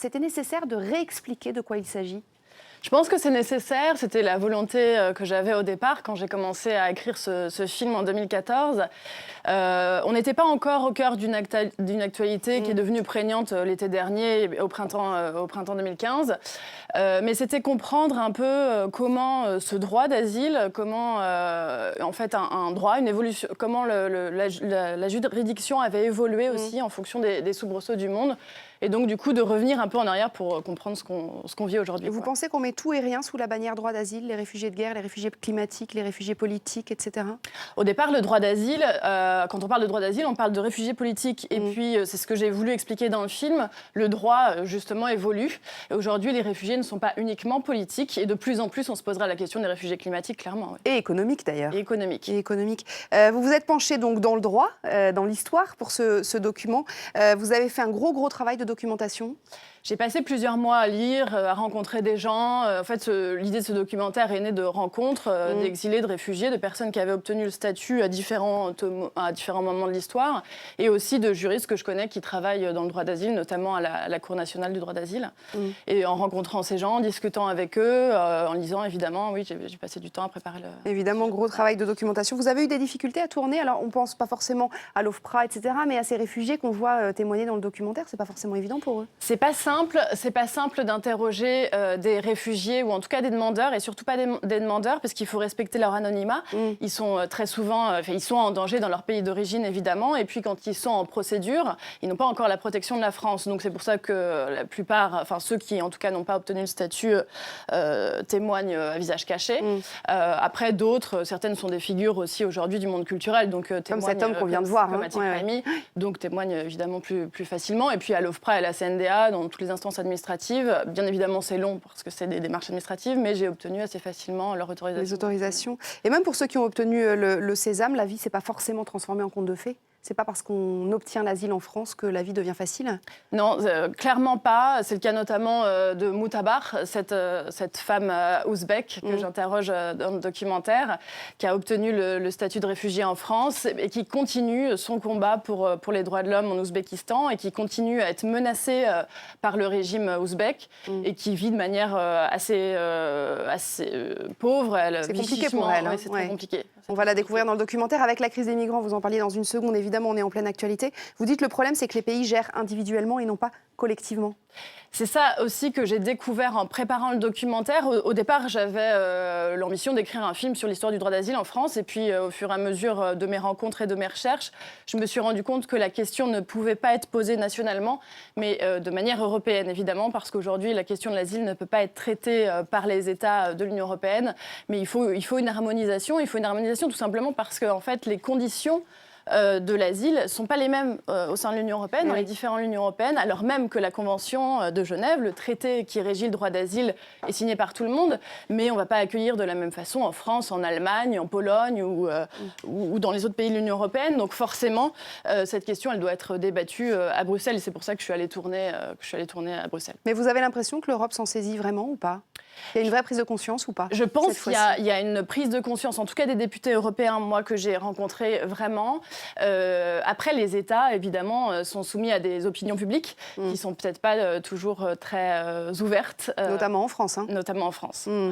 c'était nécessaire de réexpliquer de quoi il s'agit? Je pense que c'est nécessaire. C'était la volonté que j'avais au départ quand j'ai commencé à écrire ce film en 2014. On n'était pas encore au cœur d'une actualité qui est devenue prégnante l'été dernier, au printemps 2015. Mais c'était comprendre un peu comment ce droit d'asile, comment en fait un droit, une évolution, comment la juridiction avait évolué aussi en fonction des soubresauts du monde. Et donc, du coup, de revenir un peu en arrière pour comprendre ce qu'on vit aujourd'hui. Vous pensez qu'on met tout et rien sous la bannière droit d'asile, les réfugiés de guerre, les réfugiés climatiques, les réfugiés politiques, etc. Au départ, le droit d'asile, quand on parle de droit d'asile, on parle de réfugiés politiques. Et puis, c'est ce que j'ai voulu expliquer dans le film, le droit, justement, évolue. Et aujourd'hui, les réfugiés ne sont pas uniquement politiques. Et de plus en plus, on se posera la question des réfugiés climatiques, clairement. Oui. Et économiques, d'ailleurs. Et économiques. Et économiques. Vous vous êtes penché donc dans le droit, dans l'histoire, pour ce document. Vous avez fait un gros travail de documentation. J'ai passé plusieurs mois à lire, à rencontrer des gens. En fait, l'idée de ce documentaire est née de rencontres d'exilés, de réfugiés, de personnes qui avaient obtenu le statut à différents moments de l'histoire, et aussi de juristes que je connais qui travaillent dans le droit d'asile, notamment à la Cour nationale du droit d'asile. Et en rencontrant ces gens, en discutant avec eux, en lisant, évidemment, oui, j'ai passé du temps à préparer le... Évidemment, gros travail de documentation. Vous avez eu des difficultés à tourner? Alors, on ne pense pas forcément à l'OFPRA, etc., mais à ces réfugiés qu'on voit témoigner dans le documentaire, c'est pas forcément évident pour eux. C'est pas simple d'interroger des réfugiés ou en tout cas des demandeurs, et surtout pas des demandeurs parce qu'il faut respecter leur anonymat. Ils sont très souvent, ils sont en danger dans leur pays d'origine évidemment, et puis quand ils sont en procédure, ils n'ont pas encore la protection de la France. Donc c'est pour ça que la plupart, enfin ceux qui en tout cas n'ont pas obtenu le statut témoignent à visage caché. Après d'autres, certaines sont des figures aussi aujourd'hui du monde culturel, donc témoignent, comme cet homme qu'on vient de voir, comme Atiq Rahimi, donc témoignent évidemment plus facilement. Et puis à l'OFPRA et à la CNDA, dans toutes les instances administratives. Bien évidemment, c'est long parce que c'est des démarches administratives, mais j'ai obtenu assez facilement leur autorisation. Les autorisations. Et même pour ceux qui ont obtenu le sésame, la vie ne s'est pas forcément transformée en conte de fées? C'est pas parce qu'on obtient l'asile en France que la vie devient facile? Non, clairement pas. C'est le cas notamment de Moutabar, cette femme ouzbek que j'interroge dans le documentaire, qui a obtenu le statut de réfugié en France et qui continue son combat pour les droits de l'homme en Ouzbékistan et qui continue à être menacée par le régime ouzbek et qui vit de manière assez pauvre. C'est compliqué pour elle. Oui, c'est très compliqué. On va la découvrir dans le documentaire. Avec la crise des migrants, vous en parliez dans une seconde, évidemment, on est en pleine actualité. Vous dites le problème, c'est que les pays gèrent individuellement et non pas collectivement. C'est ça aussi que j'ai découvert en préparant le documentaire. Au départ, j'avais l'ambition d'écrire un film sur l'histoire du droit d'asile en France. Et puis, au fur et à mesure de mes rencontres et de mes recherches, je me suis rendu compte que la question ne pouvait pas être posée nationalement, mais de manière européenne, évidemment, parce qu'aujourd'hui, la question de l'asile ne peut pas être traitée par les États de l'Union européenne. Mais il faut une harmonisation. Il faut une harmonisation tout simplement parce que, en fait, les conditions de l'asile ne sont pas les mêmes au sein de l'Union européenne, dans les différentes Unions européennes, alors même que la Convention de Genève, le traité qui régit le droit d'asile, est signé par tout le monde, mais on ne va pas accueillir de la même façon en France, en Allemagne, en Pologne ou dans les autres pays de l'Union européenne. Donc forcément, cette question, elle doit être débattue à Bruxelles, et c'est pour ça que je suis allée tourner à Bruxelles. Mais vous avez l'impression que l'Europe s'en saisit vraiment ou pas? Il y a une vraie prise de conscience ou pas? Je pense qu'il y a une prise de conscience, en tout cas des députés européens, moi, que j'ai rencontrés vraiment. Après, les États, évidemment, sont soumis à des opinions publiques qui ne sont peut-être pas toujours très ouvertes. Notamment en France. Notamment en France. Ouais.